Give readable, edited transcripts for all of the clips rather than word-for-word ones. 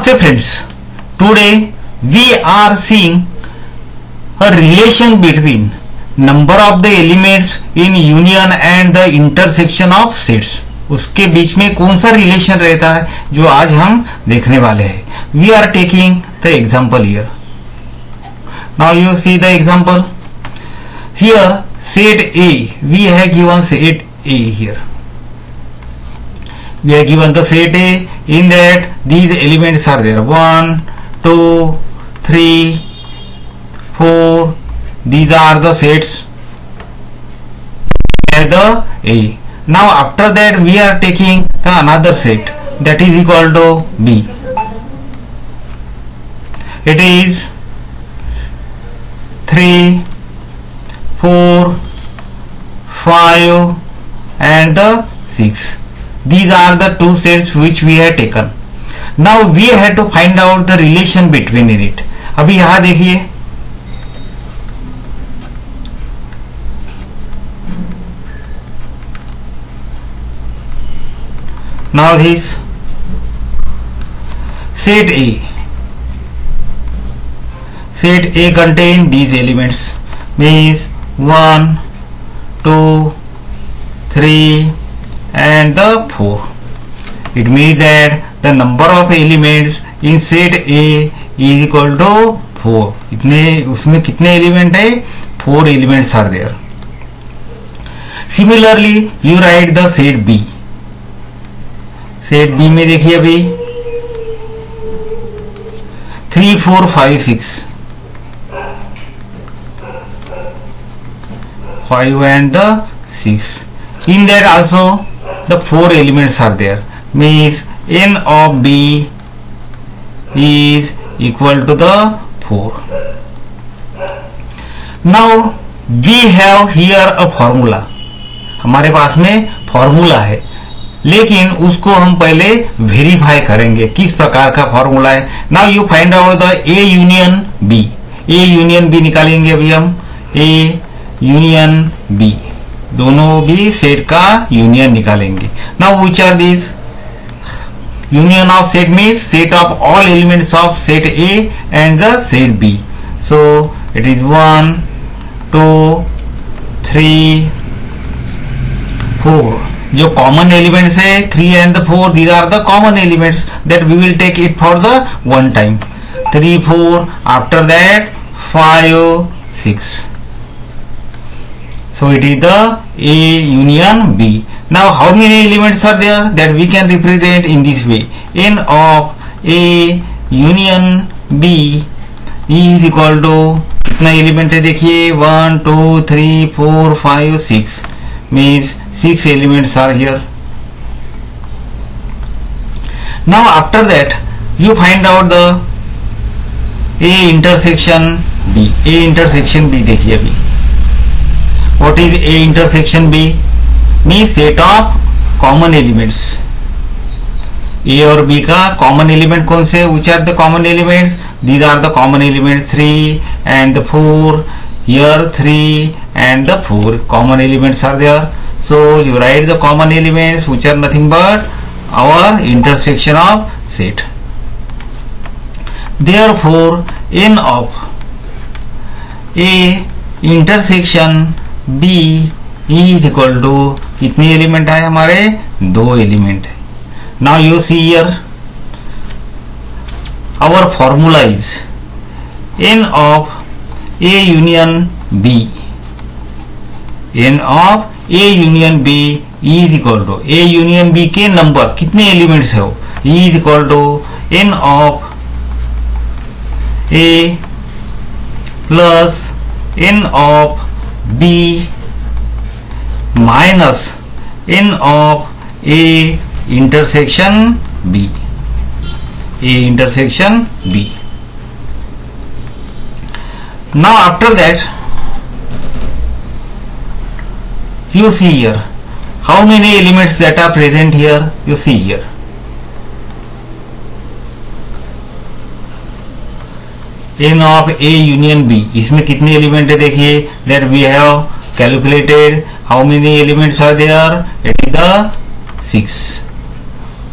Namaste friends, today we are seeing a relation between number of the elements in union and the intersection of sets. उसके बीच में कौन सा relation रहता है जो आज हम देखने वाले हैं. We are taking the example here. Now you see the example. Here set A, we have given set A here. We are given the set A. In that these elements are there 1, 2, 3, 4. These are the sets at the A. Now after that we are taking the another set that is equal to B. It is 3, 4, 5 and the 6. These are the two sets which we have taken. Now we have to find out the relation between it. अभी यहाँ देखिए, now this set A contain these elements, means 1, 2, 3 and the 4. It means that the number of elements in set A is equal to 4. इतने उसमें कितने element है? 4 elements are there. Similarly, you write the set B. Set B में देखिए अभी 3, 4, 5, 6 5 and the 6. In that also the 4 elements are there, means n of B is equal to the 4. Now we have here a formula. हमारे पास में formula है, लेकिन उसको हम पहले वेरीफाई करेंगे. किस प्रकार का फॉर्मूला है? Now you find out the A union B. A union B निकालेंगे अभी हम. ए यूनियन बी, दोनों भी सेट का यूनियन निकालेंगे. Now which are this? Union of set means set of all elements of set A and the set B. So it is 1, 2, 3, 4. जो common elements है 3 and the 4, these are the common elements that we will take it for the one time. 3, 4, after that 5, 6. So it is the A union B. Now how many elements are there? That we can represent in this way. N of A union B is equal to कितना element है देखिए 1, 2, 3, 4, 5, 6, means 6 elements are here. Now after that you find out the A intersection B. A intersection B देखिए अभी. What is A intersection B? Means set of common elements. A और B का common element कौन से? Which are the common elements? These are the common elements 3 and the 4. Here 3 and the 4 common elements are there. So you write the common elements which are nothing but our intersection of set. Therefore n of A intersection B is equal to कितने element है हमारे? 2 element है. Now you see here our formula is n of A union B. n of A union B is equal to A union B के number कितने elements है वो? is equal to n of A plus n of B minus n of A intersection B. A intersection B. Now after that you see here how many elements that are present here. You see here n of A union B. इसमें कितने element है देखिए. That we have calculated how many elements are there. It is the 6.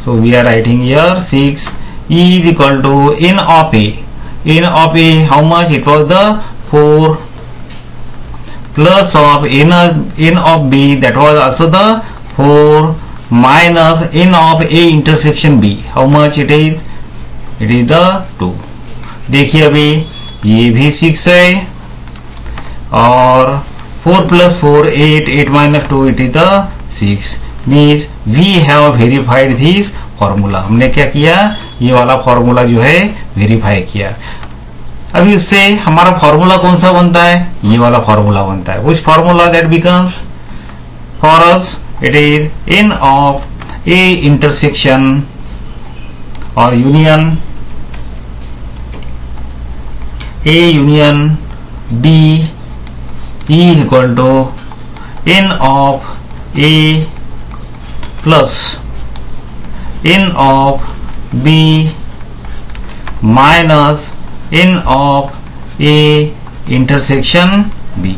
So we are writing here 6 is equal to n of a. N of a, how much? It was the 4 plus of n of b, that was also the 4 minus n of a intersection b. How much it is? It is the 2. देखिए अभी ये भी 6 है और 4 plus 4 8, 8 minus 2 it is the 6. Means we have verified this formula. हमने क्या किया? ये वाला फॉर्मूला जो है वेरीफाई किया. अभी इससे हमारा फॉर्मूला कौन सा बनता है? ये वाला फॉर्मूला बनता है. Which formula that becomes for us? It is n of a intersection or union a union b is equal to n of a plus n of b minus n of a intersection b.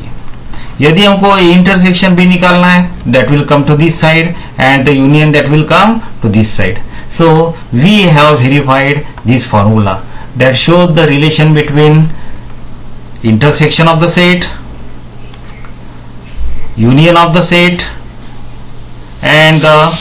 यदि हमको intersection b निकालना है, that will come to this side and the union that will come to this side. So we have verified this formula that shows the relation between intersection of the set, union of the set and the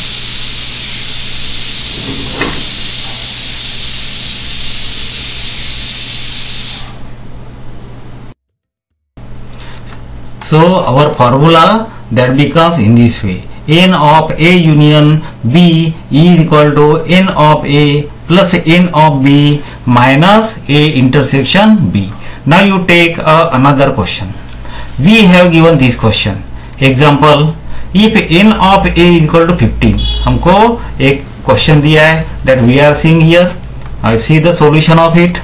so our formula that becomes in this way: n of a union b is equal to n of a plus n of b minus a intersection b. Now you take another question. We have given this question. Example, if n of a is equal to 15, हमको एक question दिया है that we are seeing here. I see the solution of it.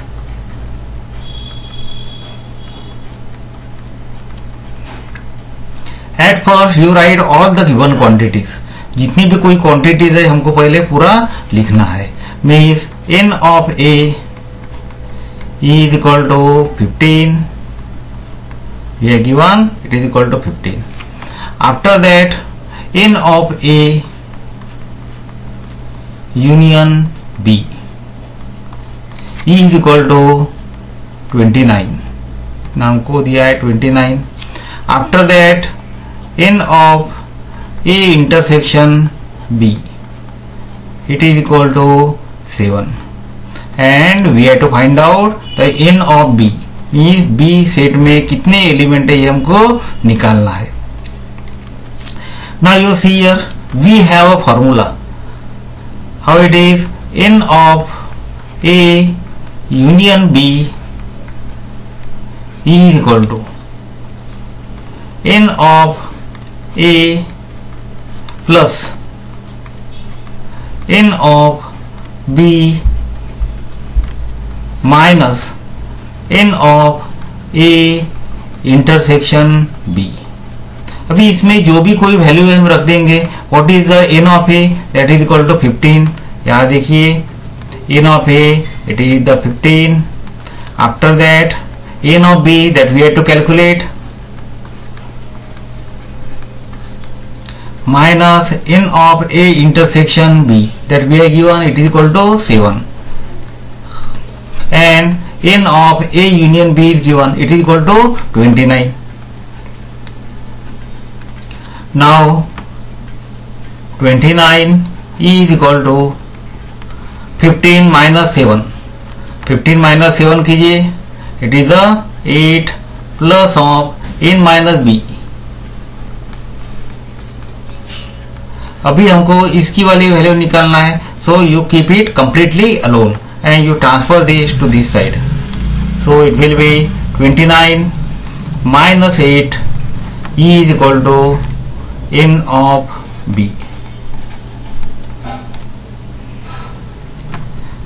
At first you write all the given quantities. जितनी भी कोई quantities है हमको पहले पूरा लिखना है. Means n of a is equal to 15. We are given it is equal to 15. After that, n of a union b is equal to 29. नाम को दिया है 29. After that, n of a intersection b, it is equal to 7. And we have to find out the n of b. इस b set में कितने element है ये हमको निकालना है. Now you see here we have a formula. How it is? N of a union b is equal to n of a plus n of b minus n of a intersection b. अभी इसमें जो भी कोई value है हम रख देंगे. What is the n of a? That is equal to 15. यहाँ देखिए n of a it is the 15. After that n of b that we have to calculate minus n of a intersection b that we are given it is equal to 7 and n of a union b is given it is equal to 29. Now 29 is equal to 15 minus 7. 15 minus 7 कीजिए, it is the 8 plus of n minus b. अभी हमको इसकी वाली value निकालना है. So you keep it completely alone and you transfer this to this side. So it will be 29 minus 8 is equal to n of b.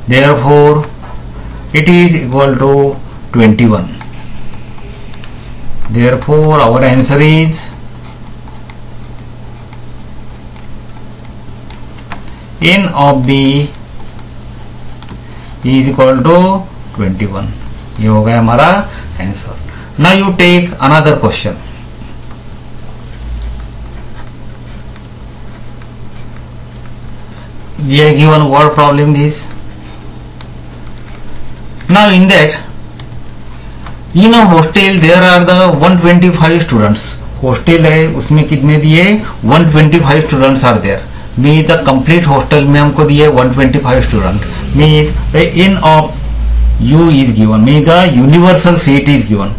Therefore it is equal to 21. Therefore our answer is n of b is equal to 21. ये हो गया हमारा answer. Now you take another question. We are given word problem this. Now in that, in a hostel there are the 125 students. Hostel है उसमें कितने दिए 125 students are there. Mean the complete hostel में हमको दिए 125 student. Means the n of U is given. Means the universal set is given.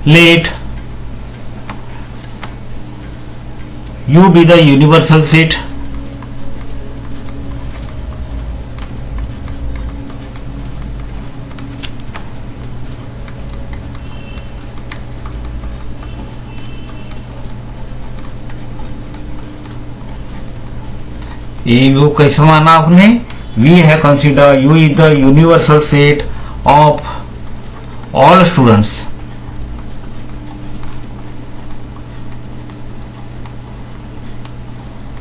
Let U be the universal set. U कैसे माना आपने? We have considered U is the universal set of all students.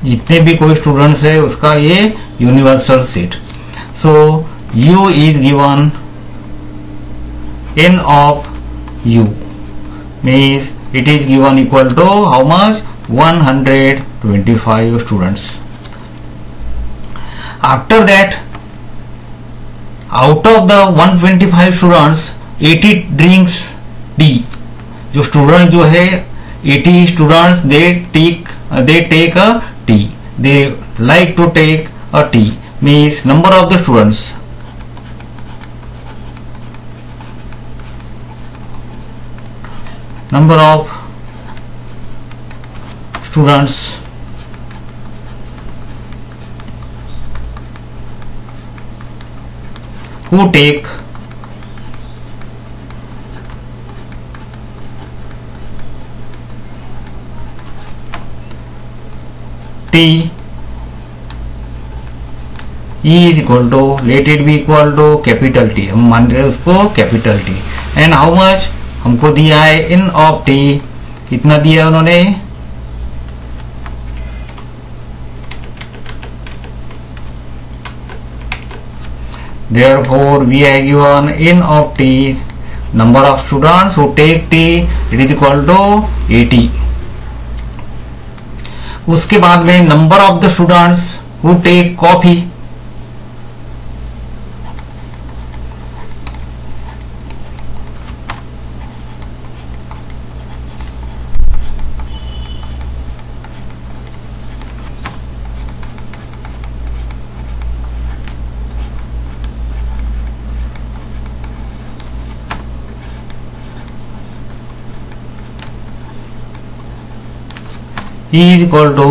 जितने भी कोई students है उसका ये universal set. So U is given n of U means it is given equal to how much? 125 students. After that, out of the 125 students 80 drinks tea. जो student जो है 80 students they take a tea. They like to take a tea. Means number of the students. Number of students who take tea E is equal to, let it be equal to capital T. हम मान रहे हैं उसको capital T. And how much हमको दिया है इन of T. कितना दिया उन्होंने? Therefore we have given n of t, number of students who take tea, it is equal to 80. उसके बाद में number of the students who take coffee, E is equal to,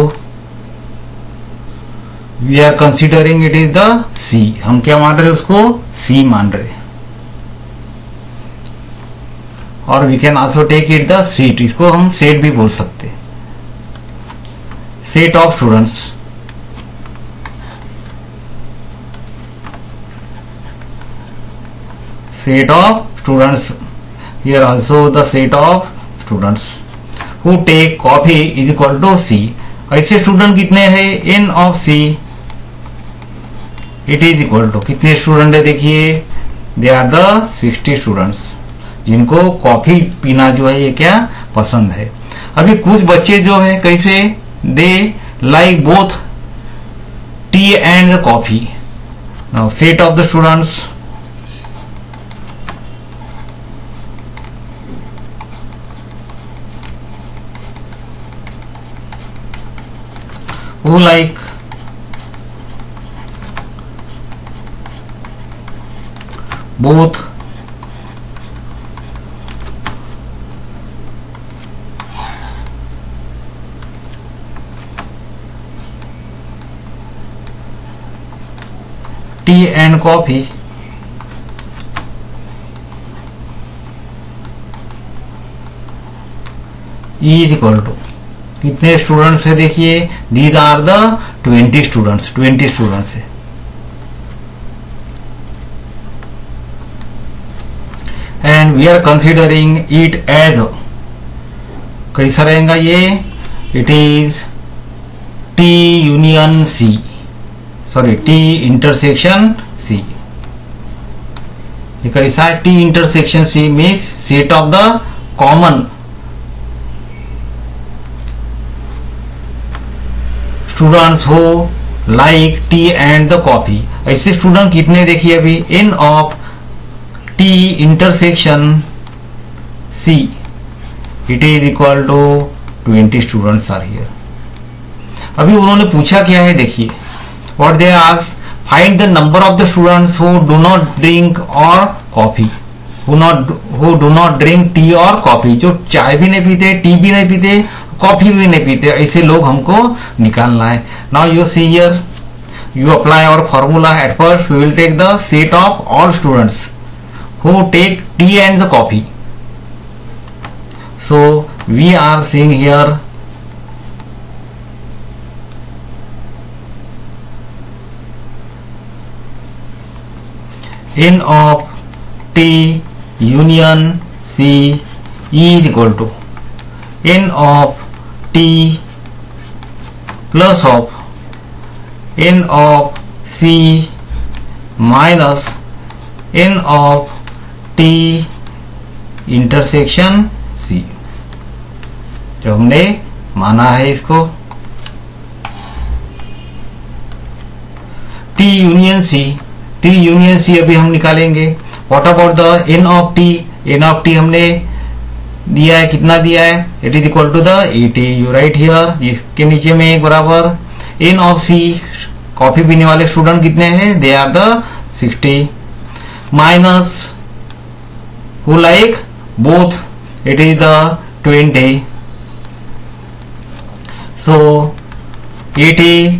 we are considering it is the C. हम क्या मान रहे हैं उसको? C मान रहे. और we can also take it the set. इसको हम set भी बोल सकते. Set of students. Set of students. Here also the set of students who take coffee is equal to C. ऐसे स्टूडेंट कितने हैं? n of C it is equal to, कितने student है देखिए? दे आर द 60 स्टूडेंट्स जिनको coffee पीना जो है ये क्या पसंद है. अभी कुछ बच्चे जो है कैसे? They like both T and the coffee. Now set of the students who like both tea and coffee. E is equal to, कितने स्टूडेंट्स है देखिए? These are the 20 students. 20 students है. And we are considering it as, कैसा रहेगा ये? It is T union C, sorry T intersection C. ये कैसा है? T intersection C means set of the common students who like tea and the coffee. ऐसे student कितने देखिए अभी, n of t intersection c it is equal to 20 students are here. अभी उन्होंने पूछा क्या है देखिए, what they ask, find the number of the students who do not drink और coffee, who do not drink tea और coffee, जो चाय भी नहीं पीते, टी भी नहीं पीते, कॉफी भी नहीं पीते, ऐसे लोग हमको निकालना है। Now you see here, you apply our formula. At first we will take the set of all students who take tea and the coffee. So we are seeing here n of t union c is equal to n of t plus of n of c minus n of t intersection c, जो हमने माना है इसको t union c, t union c अभी हम निकालेंगे। What about the n of t, n of t हमने दिया है, कितना दिया है, it is equal to the 80, you right here, इसके नीचे में एक बराबर n ऑफ c, कॉफी पीने वाले स्टूडेंट कितने हैं, they are the 60, minus who like both, it is the 20, so 80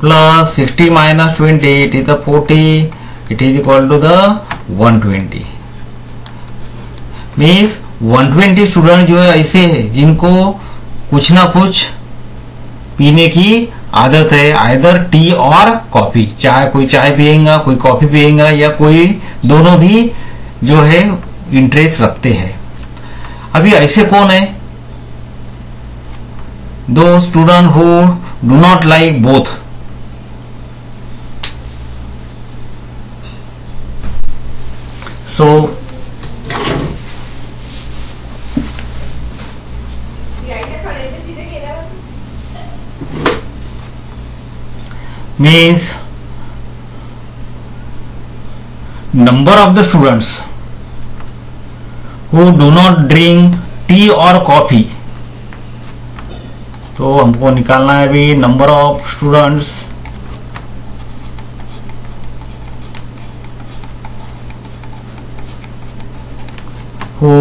plus 60 minus 20, it is the 40, it is equal to the 120, means 120 student जो है ऐसे है जिनको कुछ ना कुछ पीने की आदत है, आइदर टी और कॉफी, चाहे कोई चाय पिएगा, कोई कॉफी पिएगा, या कोई दोनों भी जो है इंटरेस्ट रखते हैं। अभी ऐसे कौन है, दो student who do not like both, so means number of the students who do not drink tea or coffee, तो हमको निकालना है अभी number of students who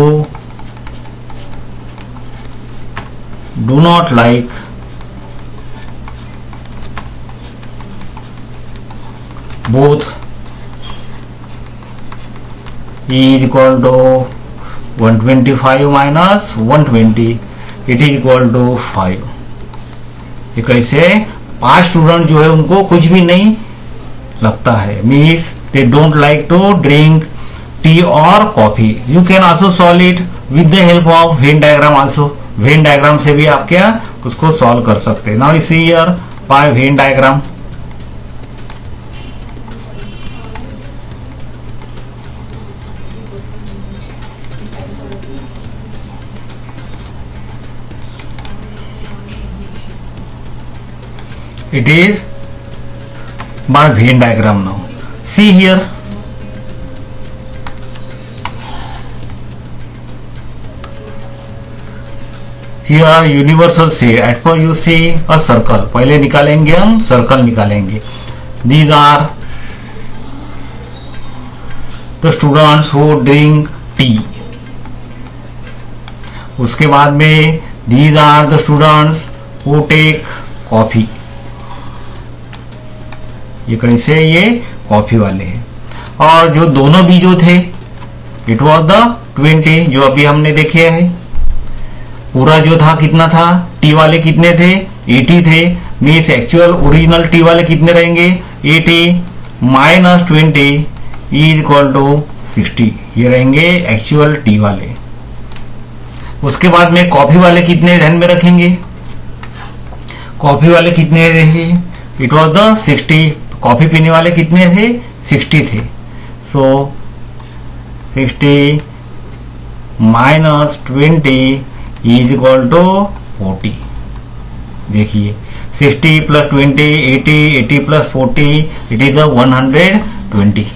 do not like both is equal to 125 minus 120, it is equal to 5। ये कैसे, 5 student जो है उनको कुछ भी नहीं लगता है, means they don't like to drink tea और coffee. You can also solve it with the help of Venn diagram also, Venn diagram से भी आप क्या उसको सॉल्व कर सकते हैं। Now you see here by Venn diagram, it is by Venn diagram. Now see here, here universal say, at first you see a circle, पहले निकालेंगे हम सर्कल निकालेंगे, these are the students who drink tea, उसके बाद में these are the students who take coffee, ये कैसे, ये कॉफी वाले हैं। और जो दोनों भी जो थे इट वॉज द 20, जो अभी हमने देखे हैं, पूरा जो था कितना था, टी वाले कितने थे, 80 थे, मीन्स एक्चुअल ओरिजिनल टी वाले कितने रहेंगे, 80 माइनस 20 इज इक्वल टू 60, ये रहेंगे एक्चुअल टी वाले। उसके बाद में कॉफी वाले कितने ध्यान में रखेंगे, कॉफी वाले कितने रहेंगे, इट वॉज द 60, कॉफी पीने वाले कितने थे, 60 थे, सो 60 माइनस 20 इज इक्वल टू 40। देखिए 60 plus 20 80, 80 plus 40 it is 120।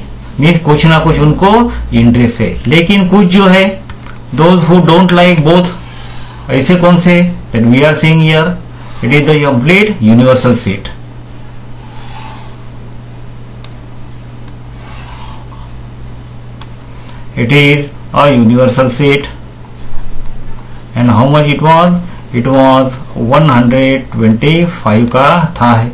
Means कुछ ना कुछ उनको इंटरेस्ट है। लेकिन कुछ जो है those who don't like both, ऐसे कौन से, that we are seeing here, it is the complete universal set. It is a universal set, and how much it was? It was 125 का था है।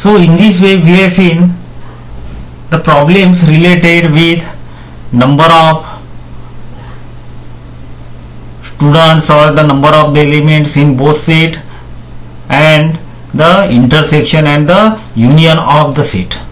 So in this way we have seen the problems related with number of students or the number of the elements in both set and the intersection and the union of the set.